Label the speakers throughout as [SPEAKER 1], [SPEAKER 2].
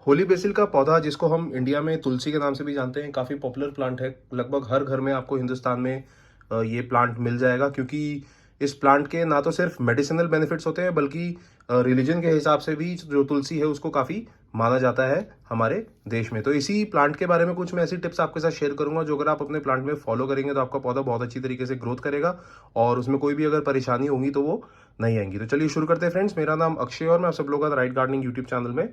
[SPEAKER 1] Holy basil का पौधा जिसको हम इंडिया में तुलसी के नाम से भी जानते हैं, काफ़ी पॉपुलर प्लांट है। लगभग हर घर में आपको हिंदुस्तान में ये प्लांट मिल जाएगा, क्योंकि इस प्लांट के ना तो सिर्फ मेडिसिनल बेनिफिट्स होते हैं, बल्कि रिलीजन के हिसाब से भी जो तुलसी है उसको काफ़ी माना जाता है हमारे देश में। तो इसी प्लांट के बारे में कुछ मैं ऐसी टिप्स आपके साथ शेयर करूंगा जो अगर आप अपने प्लांट में फॉलो करेंगे तो आपका पौधा बहुत अच्छी तरीके से ग्रोथ करेगा और उसमें कोई भी अगर परेशानी होगी तो वो नहीं आएंगी। तो चलिए शुरू करते हैं फ्रेंड्स। मेरा नाम अक्षय और मैं आप सब लोगों का राइट गार्डनिंग यूट्यूब चैनल में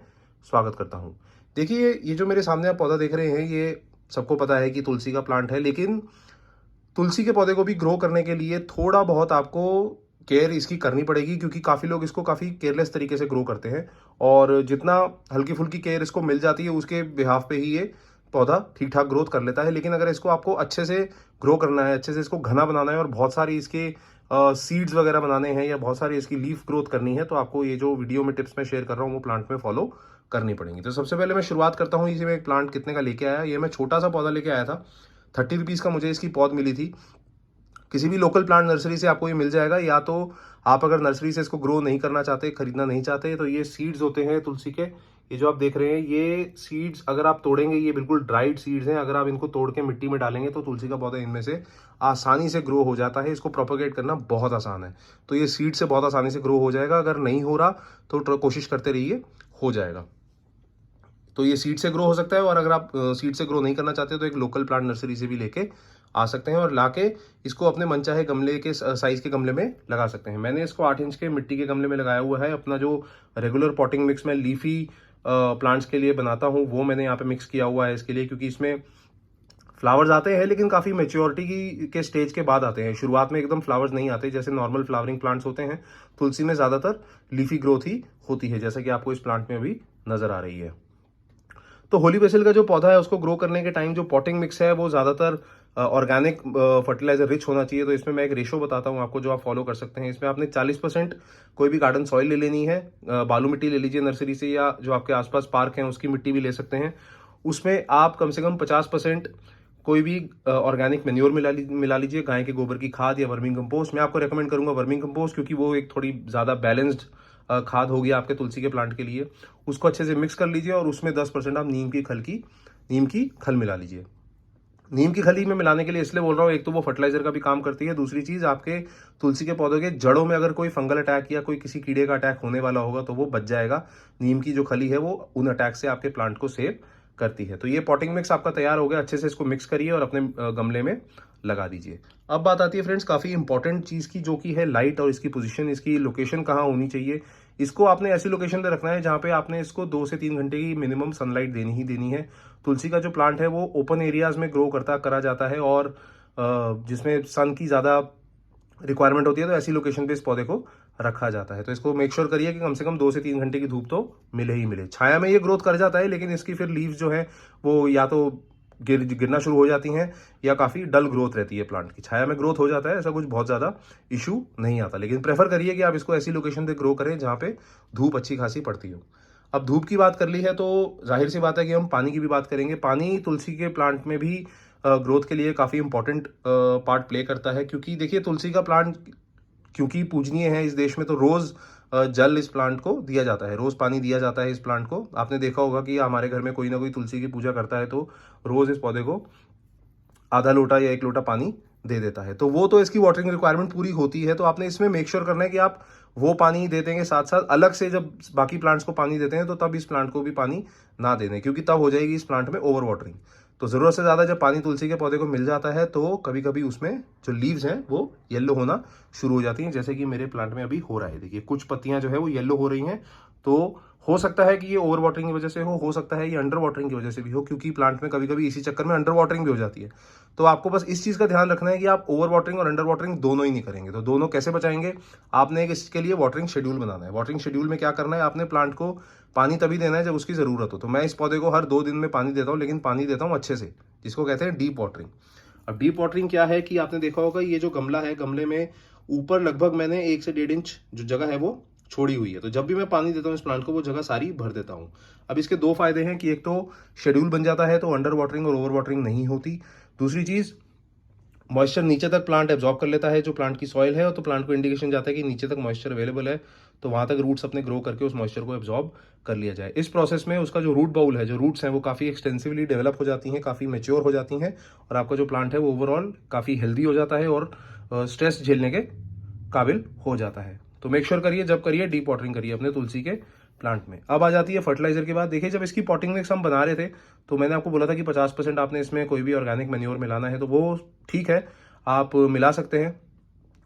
[SPEAKER 1] स्वागत करता हूं। देखिए, ये जो मेरे सामने आप पौधा देख रहे हैं, ये सबको पता है कि तुलसी का प्लांट है, लेकिन तुलसी के पौधे को भी ग्रो करने के लिए थोड़ा बहुत आपको केयर इसकी करनी पड़ेगी, क्योंकि काफ़ी लोग इसको काफ़ी केयरलेस तरीके से ग्रो करते हैं और जितना हल्की फुल्की केयर इसको मिल जाती है उसके बिहाफ पे ही ये पौधा ठीक ठाक ग्रोथ कर लेता है। लेकिन अगर इसको आपको अच्छे से ग्रो करना है, अच्छे से इसको घना बनाना है और बहुत सारी इसके सीड्स वगैरह बनाने हैं या बहुत सारी इसकी लीफ ग्रोथ करनी है, तो आपको ये जो वीडियो में टिप्स मैं शेयर कर रहा हूँ वो प्लांट में फॉलो करनी पड़ेंगी। तो सबसे पहले मैं शुरुआत करता हूँ, इसी में एक प्लांट कितने का लेके आया। ये मैं छोटा सा पौधा लेके आया था, 30 रुपीज़ का मुझे इसकी पौध मिली थी। किसी भी लोकल प्लांट नर्सरी से आपको ये मिल जाएगा, या तो आप अगर नर्सरी से इसको ग्रो नहीं करना चाहते, खरीदना नहीं चाहते, तो ये सीड्स होते हैं तुलसी के। ये जो आप देख रहे हैं, ये सीड्स अगर आप तोड़ेंगे, ये बिल्कुल ड्राइड सीड्स हैं। अगर आप इनको तोड़ के मिट्टी में डालेंगे तो तुलसी का पौधा इनमें से आसानी से ग्रो हो जाता है। इसको प्रोपोगेट करना बहुत आसान है, तो ये सीड से बहुत आसानी से ग्रो हो जाएगा। अगर नहीं हो रहा तो कोशिश करते रहिए, हो जाएगा। तो ये सीड से ग्रो हो सकता है, और अगर आप सीड से ग्रो नहीं करना चाहते तो एक लोकल प्लांट नर्सरी से भी लेके आ सकते हैं और लाके इसको अपने मनचाहे गमले के साइज के गमले में लगा सकते हैं। मैंने इसको 8 इंच के मिट्टी के गमले में लगाया हुआ है। अपना जो रेगुलर पॉटिंग मिक्स मैं लीफी प्लांट्स के लिए बनाता हूँ वो मैंने यहाँ पे मिक्स किया हुआ है इसके लिए, क्योंकि इसमें फ्लावर्स आते हैं लेकिन काफ़ी मेच्योरिटी के स्टेज के बाद आते हैं। शुरुआत में एकदम फ्लावर्स नहीं आते जैसे नॉर्मल फ्लावरिंग प्लांट्स होते हैं। तुलसी में ज़्यादातर लीफी ग्रोथ ही होती है, जैसा कि आपको इस प्लांट में अभी नजर आ रही है। तो होली बेसिल का जो पौधा है उसको ग्रो करने के टाइम जो पॉटिंग मिक्स है वो ज़्यादातर ऑर्गेनिक फर्टिलाइजर रिच होना चाहिए। तो इसमें मैं एक रेशो बताता हूँ आपको जो आप फॉलो कर सकते हैं। इसमें आपने 40% कोई भी गार्डन सॉइल ले लेनी है, बालू मिट्टी ले लीजिए नर्सरी से, या जो आपके आसपास पार्क हैं उसकी मिट्टी भी ले सकते हैं। उसमें आप कम से कम 50% कोई भी ऑर्गेनिक मेन्योर मिला लीजिए, गाय के गोबर की खाद या वर्मिंग कंपोस्ट। मैं आपको रेकमेंड करूंगा वर्मिंग कंपोस्ट, क्योंकि वो एक थोड़ी ज़्यादा बैलेंस्ड खाद होगी आपके तुलसी के प्लांट के लिए। उसको अच्छे से मिक्स कर लीजिए और उसमें 10% आप नीम की खल मिला लीजिए। नीम की खली में मिलाने के लिए इसलिए बोल रहा हूँ, एक तो वो फर्टिलाइजर का भी काम करती है, दूसरी चीज आपके तुलसी के पौधों के जड़ों में अगर कोई फंगल अटैक या कोई किसी कीड़े का अटैक होने वाला होगा तो वो बच जाएगा। नीम की जो खली है वो उन अटैक से आपके प्लांट को सेव करती है। तो ये पॉटिंग मिक्स आपका तैयार हो गया। अच्छे से इसको मिक्स करिए और अपने गमले में लगा दीजिए। अब बात आती है फ्रेंड्स काफ़ी इंपॉर्टेंट चीज़ की, जो कि है लाइट और इसकी पोजीशन, इसकी लोकेशन कहाँ होनी चाहिए। इसको आपने ऐसी लोकेशन पे रखना है जहाँ पे आपने इसको 2 से 3 घंटे की मिनिमम सनलाइट देनी ही देनी है। तुलसी का जो प्लांट है वो ओपन एरियाज में ग्रो करा जाता है, और जिसमें सन की ज़्यादा रिक्वायरमेंट होती है, तो ऐसी लोकेशन पे इस पौधे को रखा जाता है। तो इसको मेक श्योर करिए कि कम से कम 2 से 3 घंटे की धूप तो मिले ही मिले। छाया में ये ग्रोथ कर जाता है, लेकिन इसकी फिर लीव्स जो है वो या तो गिरना शुरू हो जाती हैं या काफ़ी डल ग्रोथ रहती है प्लांट की। छाया में ग्रोथ हो जाता है, ऐसा कुछ बहुत ज़्यादा इशू नहीं आता, लेकिन प्रेफर करिए कि आप इसको ऐसी लोकेशन पे ग्रो करें जहाँ पे धूप अच्छी खासी पड़ती हो। अब धूप की बात कर ली है तो जाहिर सी बात है कि हम पानी की भी बात करेंगे। पानी तुलसी के प्लांट में भी ग्रोथ के लिए काफ़ी इंपॉर्टेंट पार्ट प्ले करता है, क्योंकि देखिए तुलसी का प्लांट क्योंकि पूजनीय है इस देश में, तो रोज़ जल इस प्लांट को दिया जाता है, रोज़ पानी दिया जाता है इस प्लांट को। आपने देखा होगा कि हमारे घर में कोई ना कोई तुलसी की पूजा करता है तो रोज़ इस पौधे को आधा लोटा या 1 लोटा पानी दे देता है। तो वो तो इसकी वाटरिंग रिक्वायरमेंट पूरी होती है। तो आपने इसमें मेक श्योर करना है कि आप वो पानी दे देंगे, साथ साथ अलग से जब बाकी प्लांट्स को पानी देते हैं तो तब इस प्लांट को भी पानी ना देने, क्योंकि तब हो जाएगी इस प्लांट में ओवर वाटरिंग। तो ज़रूरत से ज़्यादा जब पानी तुलसी के पौधे को मिल जाता है तो कभी कभी उसमें जो लीव्स हैं वो येलो होना शुरू हो जाती हैं, जैसे कि मेरे प्लांट में अभी हो रहा है। देखिए कुछ पत्तियां जो है वो येलो हो रही हैं। तो हो सकता है कि ये ओवर वाटरिंग की वजह से हो सकता है ये अंडर वाटरिंग की वजह से भी हो, क्योंकि प्लांट में कभी कभी इसी चक्कर में अंडर वाटरिंग भी हो जाती है। तो आपको बस इस चीज़ का ध्यान रखना है कि आप ओवर वाटरिंग और अंडर वाटरिंग दोनों ही नहीं करेंगे। तो दोनों कैसे बचाएंगे, आपने एक इसके लिए वाटरिंग शेड्यूल बनाना है। वाटरिंग शेड्यूल में क्या करना है, आपने प्लांट को पानी तभी देना है जब उसकी ज़रूरत हो। तो मैं इस पौधे को हर 2 दिन में पानी देता हूँ, लेकिन पानी देता हूँ अच्छे से, जिसको कहते हैं डीप वाटरिंग। अब डीप वाटरिंग क्या है कि आपने देखा होगा ये जो गमला है, गमले में ऊपर लगभग मैंने 1 से 1.5 इंच जो जगह है वो छोड़ी हुई है। तो जब भी मैं पानी देता हूँ इस प्लांट को वो जगह सारी भर देता हूँ। अब इसके 2 फायदे हैं कि एक तो शेड्यूल बन जाता है तो अंडर वाटरिंग और ओवर वाटरिंग नहीं होती। दूसरी चीज़, मॉइस्चर नीचे तक प्लांट एब्जॉर्ब कर लेता है जो प्लांट की सॉइल है, तो प्लांट को इंडिकेशन जाता है कि नीचे तक मॉइस्चर अवेलेबल है, तो वहाँ तक रूट्स अपने ग्रो करके उस मॉइस्चर को एब्जॉर्ब कर लिया जाए। इस प्रोसेस में उसका जो रूट बाउल है, जो रूट्स हैं, वो काफ़ी एक्सटेंसिवली डेवलप हो जाती हैं, काफ़ी मेच्योर हो जाती हैं, और आपका जो प्लांट है वो ओवरऑल काफ़ी हेल्दी हो जाता है और स्ट्रेस झेलने के काबिल हो जाता है। तो मेक श्योर करिए, जब करिए डीप वाटरिंग करिए अपने तुलसी के प्लांट में। अब आ जाती है फर्टिलाइजर की बात। देखिए, जब इसकी पॉटिंग मिक्स हम बना रहे थे तो मैंने आपको बोला था कि 50% आपने इसमें कोई भी ऑर्गेनिक मैन्योर मिलाना है, तो वो ठीक है, आप मिला सकते हैं।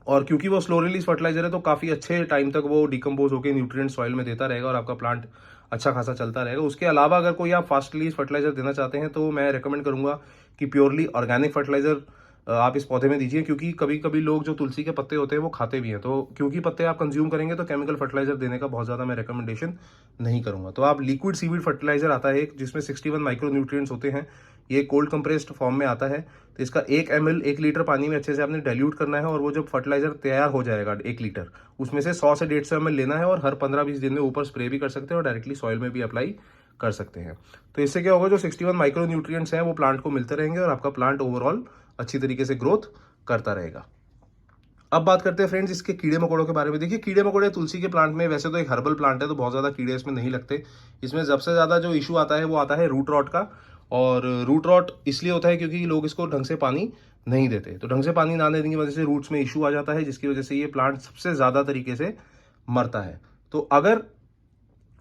[SPEAKER 1] और क्योंकि वो स्लो रिलीज फर्टिलाइजर है तो काफ़ी अच्छे टाइम तक वो डिकम्पोज होकर न्यूट्रिएंट सॉइल में देता रहेगा और आपका प्लांट अच्छा खासा चलता रहेगा। उसके अलावा अगर कोई आप फास्ट रिलीज फर्टिलाइजर देना चाहते हैं तो मैं रेकमेंड करूंगा कि प्योरली ऑर्गेनिक फर्टिलाइजर आप इस पौधे में दीजिए, क्योंकि कभी कभी लोग जो तुलसी के पत्ते होते हैं वो खाते भी हैं, तो क्योंकि पत्ते आप कंज्यूम करेंगे तो केमिकल फर्टिलाइजर देने का बहुत ज़्यादा मैं रिकमेंडेशन नहीं करूंगा। तो आप लिक्विड सीवीड फर्टिलाइजर आता है एक, जिसमें 61 माइक्रो न्यूट्रिएंट्स होते हैं, ये कोल्ड कंप्रेस्ड फॉर्म में आता है। तो इसका 1 ml 1 लीटर पानी में अच्छे से आपने डाइल्यूट करना है, और वो जब फर्टिलाइजर तैयार हो जाएगा 1 लीटर, उसमें से 100 से 150 ml लेना है, और हर 15-20 दिन में ऊपर स्प्रे भी कर सकते हैं और डायरेक्टली सॉइल में भी अप्लाई कर सकते हैं। तो इससे क्या होगा, जो 61 माइक्रो न्यूट्रिएंट्स हैं वो प्लांट को मिलते रहेंगे और आपका प्लांट ओवरऑल अच्छी तरीके से ग्रोथ करता रहेगा। अब बात करते हैं फ्रेंड्स इसके कीड़े मकोड़ों के बारे में। देखिए, कीड़े मकोड़े तुलसी के प्लांट में, वैसे तो एक हर्बल प्लांट है तो बहुत ज़्यादा कीड़े इसमें नहीं लगते। इसमें सबसे ज़्यादा जो इशू आता है वो आता है रूट रॉट का, और रूट रॉट इसलिए होता है क्योंकि लोग इसको ढंग से पानी नहीं देते। तो ढंग से पानी ना देने की वजह से रूट्स में इशू आ जाता है, जिसकी वजह से ये प्लांट सबसे ज़्यादा तरीके से मरता है। तो अगर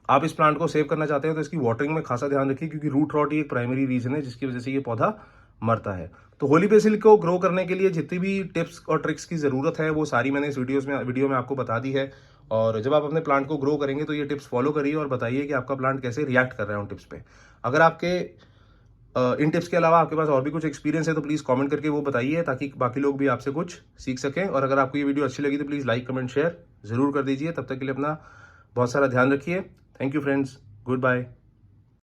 [SPEAKER 1] आप इस प्लांट को सेव करना चाहते हैं तो इसकी वाटरिंग में खासा ध्यान रखिए, क्योंकि रूट रॉट ही एक प्राइमरी रीजन है जिसकी वजह से ये पौधा मरता है। तो होली बेसिल को ग्रो करने के लिए जितनी भी टिप्स और ट्रिक्स की ज़रूरत है वो सारी मैंने इस वीडियो में आपको बता दी है। और जब आप अपने प्लांट को ग्रो करेंगे तो ये टिप्स फॉलो करिए और बताइए कि आपका प्लांट कैसे रिएक्ट कर रहा है उन टिप्स पे। अगर आपके इन टिप्स के अलावा आपके पास और भी कुछ एक्सपीरियंस है तो प्लीज़ कमेंट करके वो बताइए, ताकि बाकी लोग भी आपसे कुछ सीख सकें। और अगर आपको ये वीडियो अच्छी लगी तो प्लीज़ लाइक कमेंट शेयर ज़रूर कर दीजिए। तब तक के लिए अपना बहुत सारा ध्यान रखिए। Thank you friends, good bye.